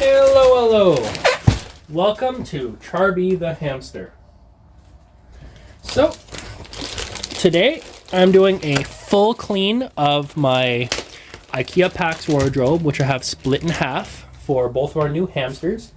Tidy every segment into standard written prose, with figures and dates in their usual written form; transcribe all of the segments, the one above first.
Hello, hello. Welcome to Charby the Hamster. So, today I'm doing a full clean of my IKEA Pax wardrobe, which I have split in half for both of our new hamsters,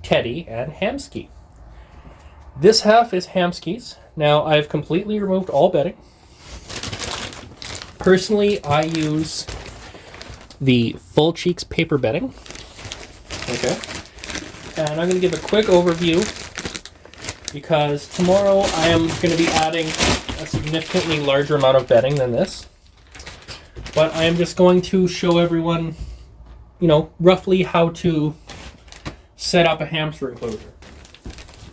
Teddy and Hamsky. This half is Hamsky's. Now, I've completely removed all bedding. Personally, I use the Full Cheeks paper bedding. Okay. And I'm going to give a quick overview because tomorrow I am going to be adding a significantly larger amount of bedding than this. But I am just going to show everyone, roughly how to set up a hamster enclosure.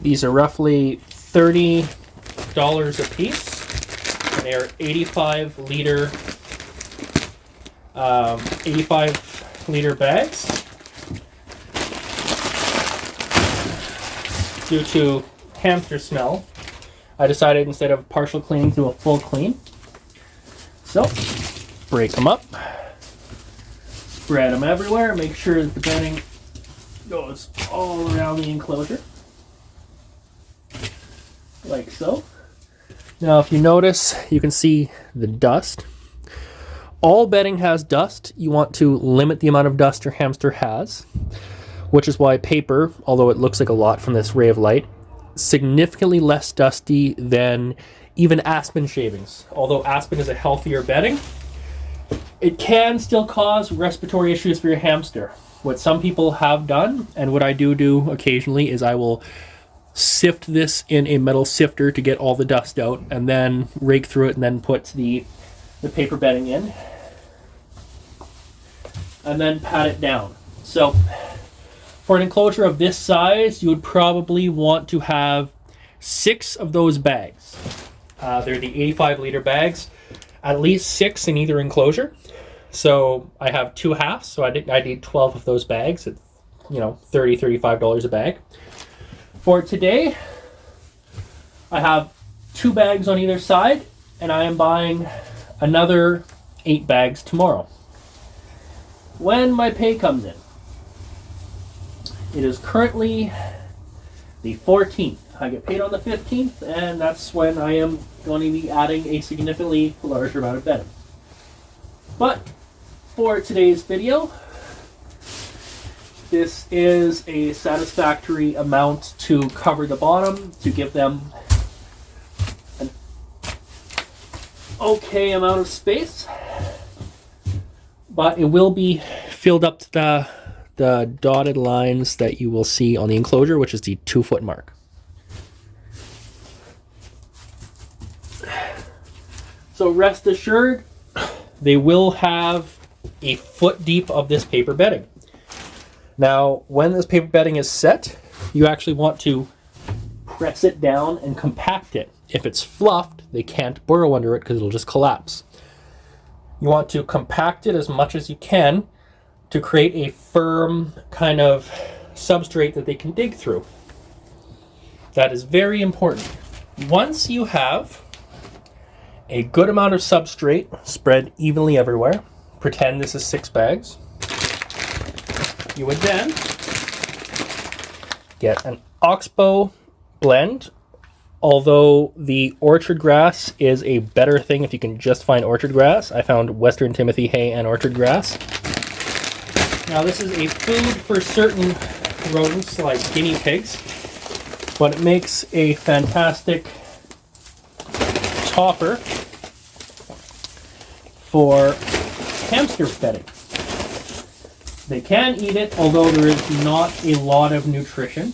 These are roughly $30 a piece. And they are 85 liter bags. Due to hamster smell, I decided instead of partial cleaning, do a full clean. So, break them up, spread them everywhere, make sure that the bedding goes all around the enclosure, like so. Now, if you notice, you can see the dust. All bedding has dust. You want to limit the amount of dust your hamster has, which is why paper, although it looks like a lot from this ray of light, significantly less dusty than even aspen shavings. Although aspen is a healthier bedding, it can still cause respiratory issues for your hamster. What some people have done, and what I do occasionally, is I will sift this in a metal sifter to get all the dust out, and then rake through it, and then put the paper bedding in, and then pat it down. So, for an enclosure of this size, you would probably want to have 6 of those bags. They're the 85 liter bags, at least 6 in either enclosure. So I have 2 halves, so I need 12 of those bags at $30, $35 a bag. For today, I have 2 bags on either side, and I am buying another 8 bags tomorrow, when my pay comes in. It is currently the 14th. I get paid on the 15th, and that's when I am going to be adding a significantly larger amount of bedding. But for today's video, this is a satisfactory amount to cover the bottom, to give them an okay amount of space. But it will be filled up to the dotted lines that you will see on the enclosure, which is the 2-foot mark. So rest assured, they will have a foot deep of this paper bedding. Now, when this paper bedding is set, you actually want to press it down and compact it. If it's fluffed, they can't burrow under it because it'll just collapse. You want to compact it as much as you can to create a firm kind of substrate that they can dig through. That is very important. Once you have a good amount of substrate spread evenly everywhere, pretend this is 6 bags, you would then get an oxbow blend. Although the orchard grass is a better thing if you can just find orchard grass. I found Western Timothy hay and orchard grass. Now, this is a food for certain rodents like guinea pigs, but it makes a fantastic topper for hamster bedding. They can eat it, although there is not a lot of nutrition.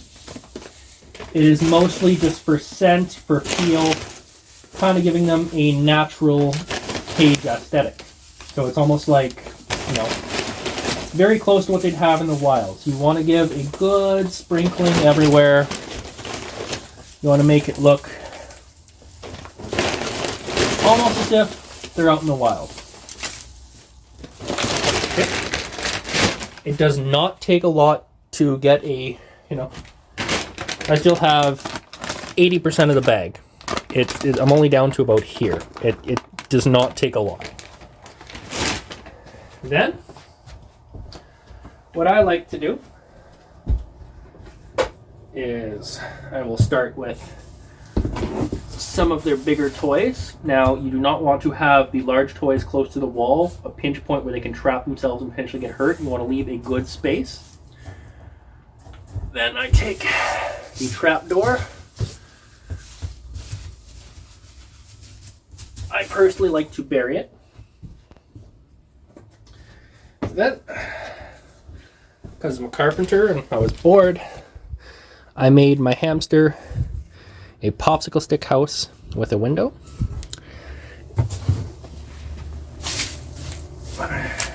It is mostly just for scent, for feel, kind of giving them a natural cage aesthetic. So it's almost like, very close to what they'd have in the wild. So you want to give a good sprinkling everywhere. You want to make it look almost as if they're out in the wild. Okay. It does not take a lot to get a, I still have 80% of the bag. I'm only down to about here. It does not take a lot. Then, what I like to do is I will start with some of their bigger toys. Now, you do not want to have the large toys close to the wall, a pinch point where they can trap themselves and potentially get hurt. You want to leave a good space. Then I take the trap door. I personally like to bury it. Then, because I'm a carpenter and I was bored, I made my hamster a popsicle stick house with a window.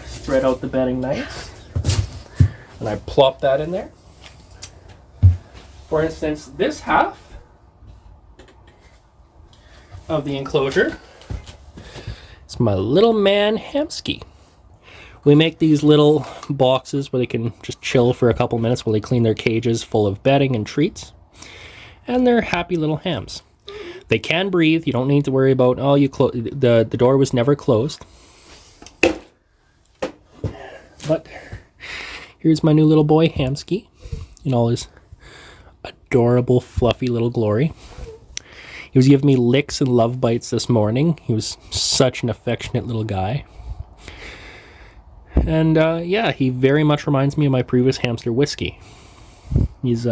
Spread out the bedding nice. And I plop that in there. For instance, this half of the enclosure is my little man Hamsky. We make these little boxes where they can just chill for a couple minutes while they clean their cages full of bedding and treats. And they're happy little hams. They can breathe. You don't need to worry about, oh, the door was never closed. But here's my new little boy, Hamsky, in all his adorable, fluffy little glory. He was giving me licks and love bites this morning. He was such an affectionate little guy. And yeah, he very much reminds me of my previous hamster, Whiskey. He's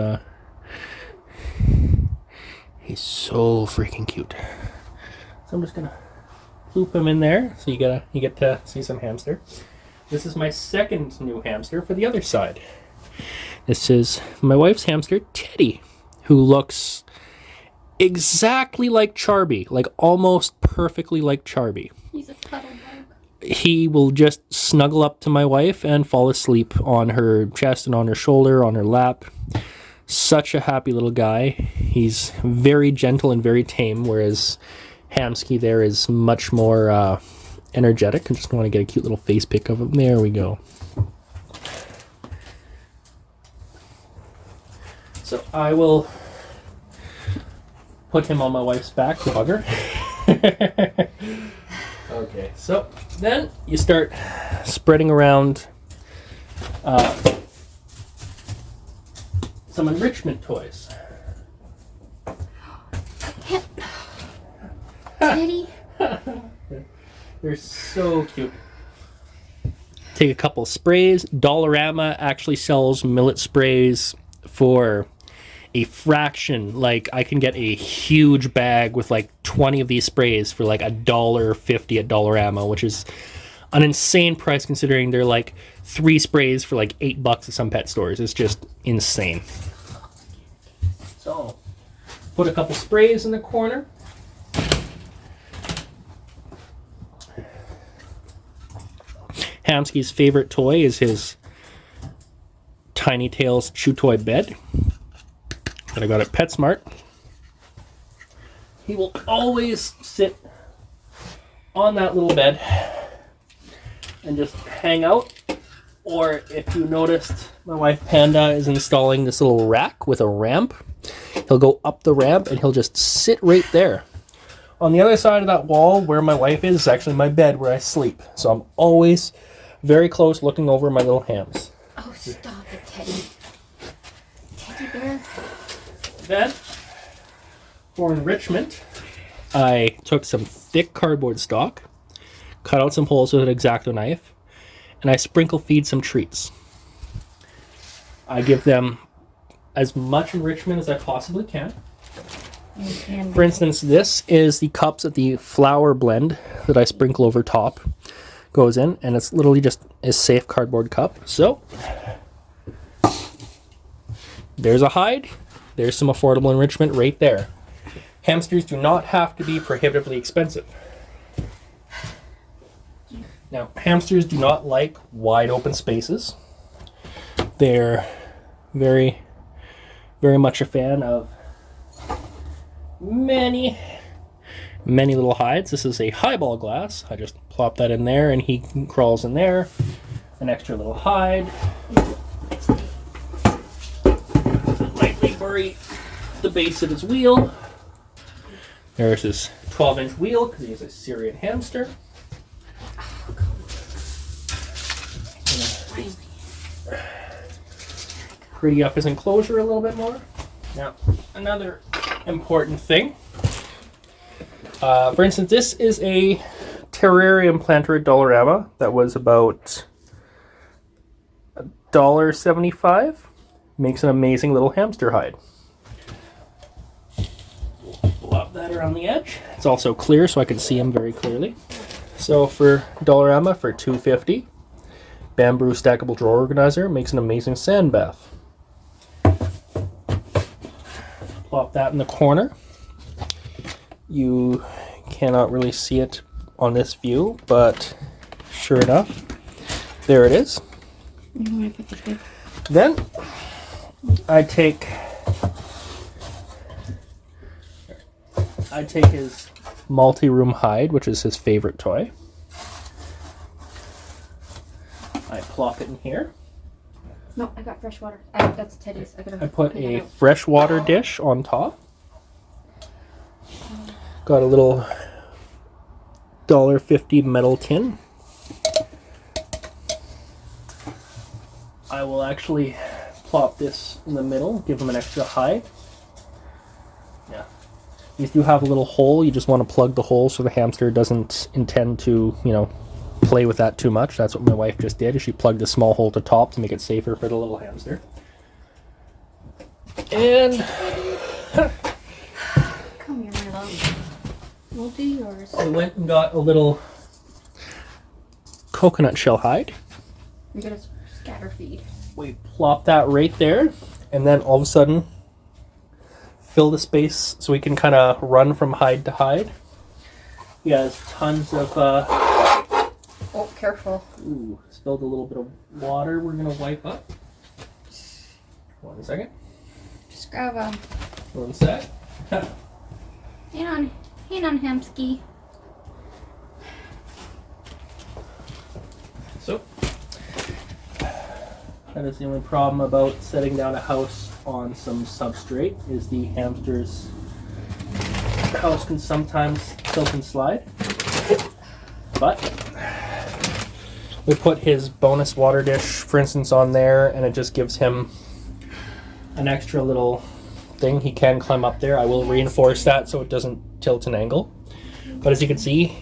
so freaking cute. So I'm just gonna loop him in there so you get to see some hamster. This is my second new hamster for the other side. This is my wife's hamster, Teddy, who looks exactly like Charby, like almost perfectly like Charby. He's a cuddle bug. He will just snuggle up to my wife and fall asleep on her chest and on her shoulder, on her lap. Such a happy little guy. He's very gentle and very tame, whereas Hamsky there is much more energetic. I just want to get a cute little face pic of him. There we go. So I will put him on my wife's back to hug her. Okay, so then you start spreading around some enrichment toys. Teddy. They're so cute. Take a couple sprays. Dollarama actually sells millet sprays for a fraction. Like, I can get a huge bag with like 20 of these sprays for like $1.50 at Dollarama, which is an insane price considering they're like 3 sprays for like $8 at some pet stores. It's just insane. So, put a couple sprays in the corner. Hamsky's favorite toy is his Tiny Tails Chew Toy bed that I got at PetSmart. He will always sit on that little bed and just hang out. Or if you noticed, my wife Panda is installing this little rack with a ramp. He'll go up the ramp and he'll just sit right there. On the other side of that wall where my wife is actually my bed where I sleep. So I'm always very close looking over my little hams. Oh, stop it, Teddy. Teddy bear. Then, for enrichment, I took some thick cardboard stock, cut out some holes with an X-Acto knife, and I sprinkle feed some treats. I give them as much enrichment as I possibly can. For instance, this is the cups that the flour blend that I sprinkle over top goes in, and it's literally just a safe cardboard cup. So, there's a hide. There's some affordable enrichment right there. Hamsters do not have to be prohibitively expensive. Now, hamsters do not like wide open spaces. They're very, very much a fan of many little hides. This is a highball glass. I just plop that in there and he crawls in there. An extra little hide. Lightly bury the base of his wheel. There's his 12-inch wheel because he's a Syrian hamster. Pretty up his enclosure a little bit more. Now, another important thing. For instance, this is a terrarium planter at Dollarama that was about $1.75. Makes an amazing little hamster hide. Flop that around the edge. It's also clear so I can see him very clearly. So for Dollarama for $2.50, bamboo stackable drawer organizer makes an amazing sand bath. Plop that in the corner. You cannot really see it on this view, but sure enough, there it is. Then I take his multi-room hide, which is his favorite toy. I plop it in here. No, I got fresh water. That's Teddy's. I put a freshwater dish on top. Got a little $1.50 metal tin. I will actually plop this in the middle, give him an extra hide. Yeah. These do have a little hole. You just want to plug the hole so the hamster doesn't intend to, play with that too much. That's what my wife just did. Is she plugged a small hole to top to make it safer for the little hamster. And come here, my love. We'll do yours. I went and got a little coconut shell hide. You're gonna scatter feed. We plop that right there, and then all of a sudden fill the space so we can kind of run from hide to hide. He has tons of oh, careful. Ooh, spilled a little bit of water we're gonna wipe up. 1 second. Just grab a 1 sec. hang on, Hamsky. So that is the only problem about setting down a house on some substrate, is the hamster's house can sometimes tilt and slide. But we put his bonus water dish, for instance, on there, and it just gives him an extra little thing. He can climb up there. I will reinforce that so it doesn't tilt and angle. But as you can see,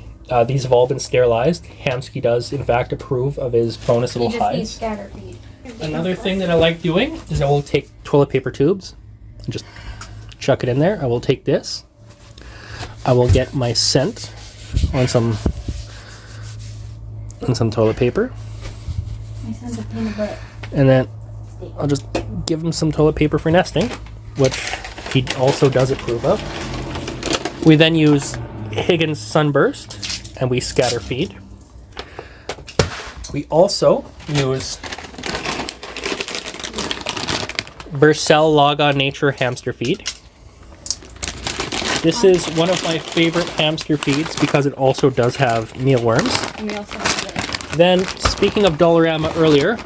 these have all been sterilized. Hamsky does, in fact, approve of his bonus little He just needs hides. scatter feed. Another thing that I like doing is I will take toilet paper tubes and just chuck it in there. I will take this. I will get my scent on some toilet paper. My son's a pain in the butt. And then I'll just give him some toilet paper for nesting, which he also does approve of. We then use Higgins Sunburst and we scatter feed. We also use Vercel Laga Nature Hamster Feed. This is one of my favorite hamster feeds because it also does have mealworms. And we also have Then, speaking of Dollarama earlier,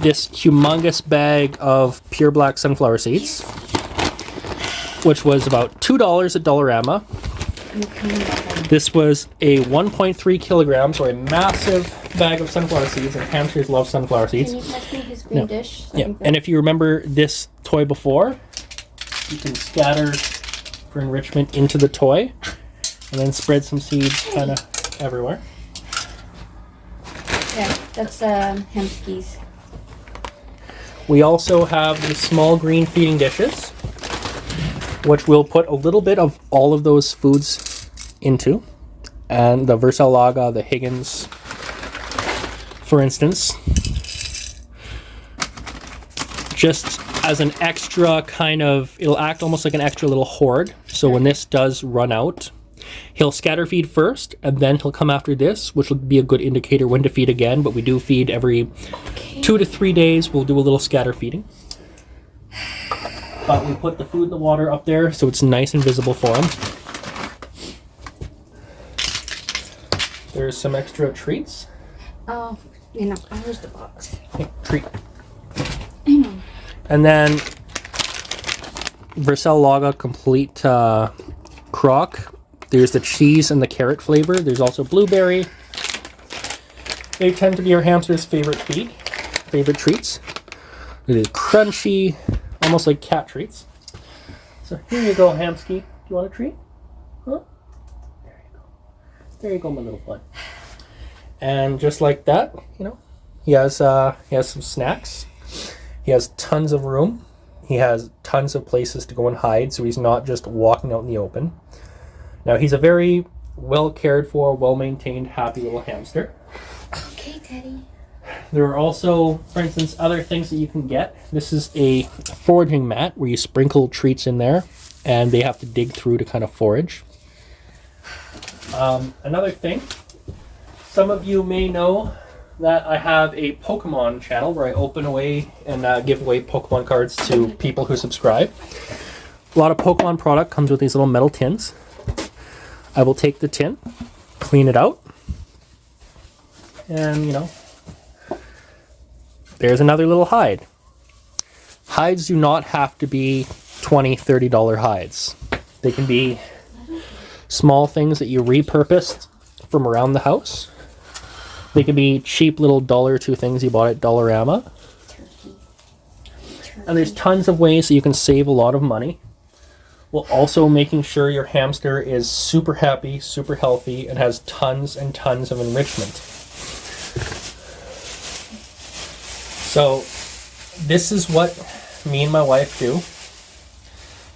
this humongous bag of pure black sunflower seeds, which was about $2 at Dollarama. This was a 1.3 kilograms, or a massive bag of sunflower seeds, and hamsters love sunflower seeds. Can you pass me his green dish? Yeah, and if you remember this toy before, you can scatter for enrichment into the toy, and then spread some seeds kind of everywhere. Yeah, that's Hamsky's. We also have the small green feeding dishes, which we'll put a little bit of all of those foods into. And the Vercel Laga, the Higgins, for instance, just as an extra kind of, it'll act almost like an extra little hoard. So when this does run out, he'll scatter feed first, and then he'll come after this, which will be a good indicator when to feed again. But we do feed every 2 to 3 days. We'll do a little scatter feeding. But we put the food and the water up there so it's nice and visible for him. There's some extra treats. Oh, where's the box? Hey, treat. And then Vercel Laga Complete Crock. There's the cheese and the carrot flavor. There's also blueberry. They tend to be our hamster's favorite treats. It is crunchy, almost like cat treats. So here you go, Hamsky. Do you want a treat? Huh? There you go. There you go, my little bud. And just like that, you know, he has some snacks. He has tons of room. He has tons of places to go and hide, so he's not just walking out in the open. Now, he's a very well cared for, well maintained, happy little hamster. Okay, Teddy. There are also, for instance, other things that you can get. This is a foraging mat where you sprinkle treats in there, and they have to dig through to kind of forage. Another thing, some of you may know that I have a Pokemon channel where I open away and give away Pokemon cards to people who subscribe. A lot of Pokemon product comes with these little metal tins. I will take the tin, clean it out, and, you know, there's another little hide. Hides do not have to be $20, $30 hides. They can be small things that you repurposed from around the house. They can be cheap little $1 or $2 things you bought at Dollarama. Turkey. And there's tons of ways that you can save a lot of money, while also making sure your hamster is super happy, super healthy, and has tons and tons of enrichment. So this is what me and my wife do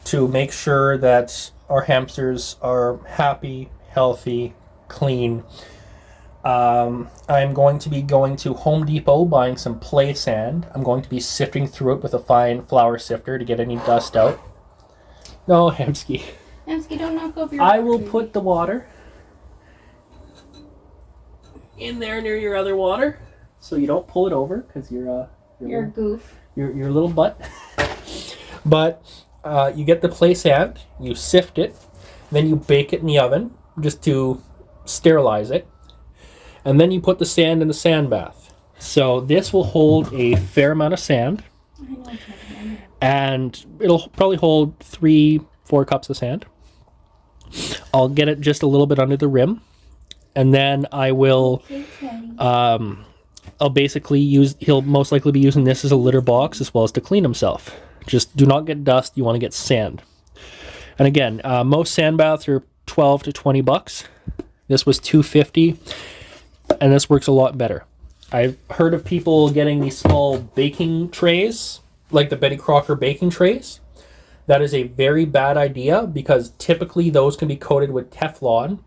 to make sure that our hamsters are happy, healthy, clean. I'm going to be going to Home Depot, buying some play sand. I'm going to be sifting through it with a fine flour sifter to get any dust out. No, Hamsky. Hamsky, don't knock over your I will put the water in there near your other water, so you don't pull it over, because you're a goof. Your little butt. But you get the play sand, you sift it, then you bake it in the oven just to sterilize it. And then you put the sand in the sand bath. So this will hold a fair amount of sand. I know, Teddy. And it'll probably hold 3-4 cups of sand. I'll get it just a little bit under the rim. And then I will, I'll basically he'll most likely be using this as a litter box as well as to clean himself. Just do not get dust, you want to get sand. And again, most sand baths are $12 to $20. This was $2.50. And this works a lot better. I've heard of people getting these small baking trays, like the Betty Crocker baking trays. That is a very bad idea because typically those can be coated with Teflon.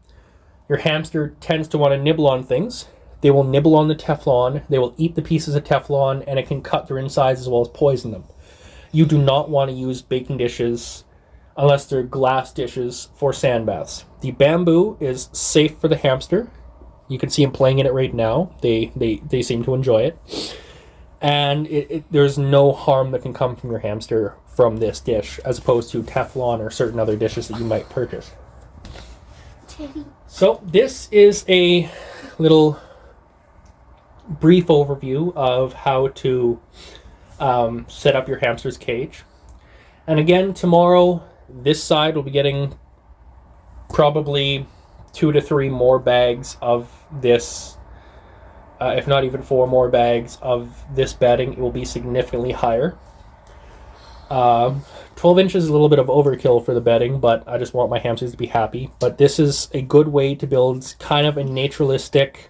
Your hamster tends to want to nibble on things. They will nibble on the Teflon, they will eat the pieces of Teflon, and it can cut their insides as well as poison them. You do not want to use baking dishes unless they're glass dishes for sand baths. The bamboo is safe for the hamster. You can see him playing in it right now. They seem to enjoy it. And there's no harm that can come from your hamster from this dish, as opposed to Teflon or certain other dishes that you might purchase. Teddy. So this is a little brief overview of how to set up your hamster's cage. And again, tomorrow, this side will be getting probably 2 to 3 more bags of this, if not even 4 more bags of this bedding. It will be significantly higher. 12 inches is a little bit of overkill for the bedding, but I just want my hamsters to be happy. But this is a good way to build kind of a naturalistic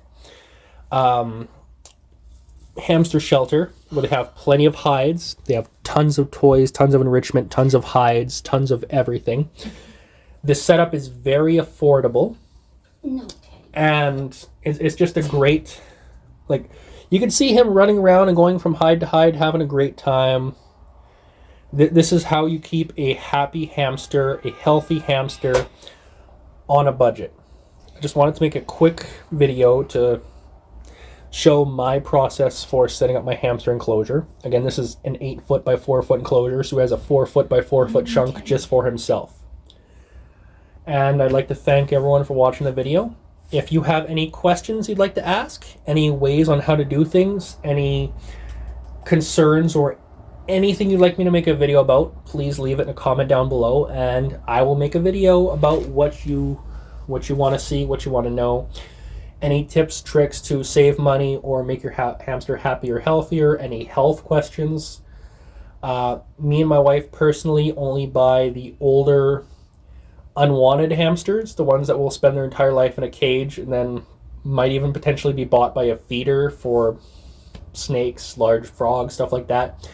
hamster shelter where they have plenty of hides. They have tons of toys, tons of enrichment, tons of hides, tons of everything. This setup is very affordable. No, Teddy. And it's just a great, like, you can see him running around and going from hide to hide, having a great time. This is how you keep a happy hamster, a healthy hamster, on a budget. I just wanted to make a quick video to show my process for setting up my hamster enclosure. Again, this is an 8-foot by 4-foot enclosure, so he has a 4-foot by 4-foot chunk just for himself. And I'd like to thank everyone for watching the video. If you have any questions you'd like to ask, any ways on how to do things, any concerns, or anything you'd like me to make a video about, please leave it in a comment down below, and I will make a video about what you want to see, what you want to know. Any tips, tricks to save money or make your hamster happier, healthier, any health questions. Me and my wife personally only buy the older unwanted hamsters, the ones that will spend their entire life in a cage and then might even potentially be bought by a feeder for snakes, large frogs, stuff like that.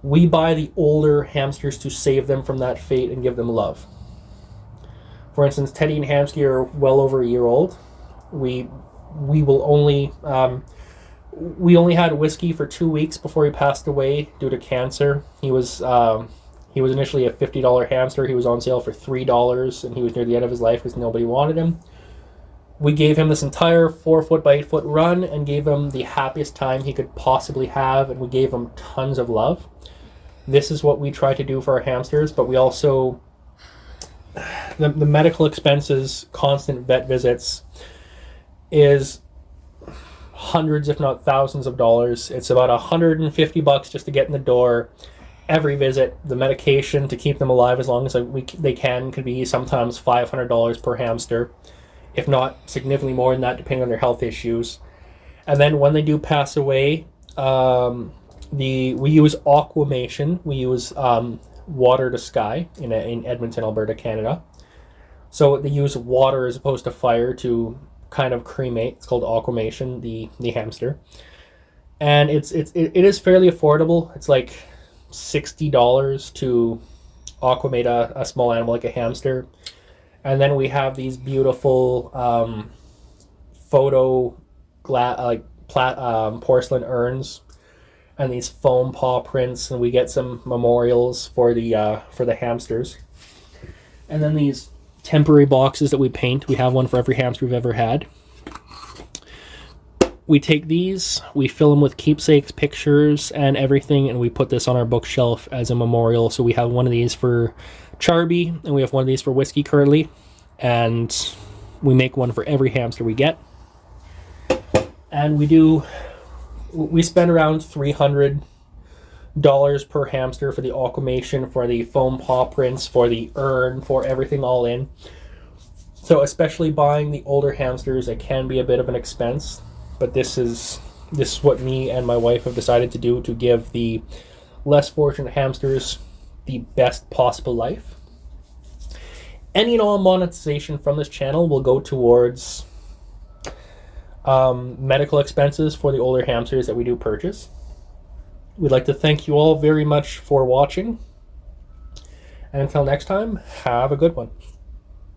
We buy the older hamsters to save them from that fate and give them love. For instance, Teddy and Hamsky are well over a year old. We will only we only had Whiskey for 2 weeks before he passed away due to cancer. He was initially a $50 hamster. He was on sale for $3, and he was near the end of his life because nobody wanted him. We gave him this entire 4-foot by 8-foot run and gave him the happiest time he could possibly have, and we gave him tons of love. This is what we try to do for our hamsters, but we also, the medical expenses, constant vet visits, is hundreds if not thousands of dollars. It's about $150 just to get in the door. Every visit, the medication to keep them alive as long as they can could be sometimes $500 per hamster, if not significantly more than that depending on their health issues. And then when they do pass away, we use aquamation. We use water to sky in Edmonton, Alberta, Canada. So they use water as opposed to fire to kind of cremate. It's called aquamation, the hamster, and it is fairly affordable. It's like $60 to aquamate a small animal like a hamster. And then we have these beautiful porcelain urns and these foam paw prints, and we get some memorials for the hamsters. And then these temporary boxes that we paint. We have one for every hamster we've ever had. We take these, we fill them with keepsakes, pictures, and everything, and we put this on our bookshelf as a memorial. So we have one of these for Charby, and we have one of these for Whiskey currently, and we make one for every hamster we get. And we spend around $300 per hamster for the aquamation, for the foam paw prints, for the urn, for everything all in. So especially buying the older hamsters, it can be a bit of an expense, but this is what me and my wife have decided to do to give the less fortunate hamsters the best possible life. Any and all monetization from this channel will go towards medical expenses for the older hamsters that we do purchase. We'd like to thank you all very much for watching. And until next time, have a good one.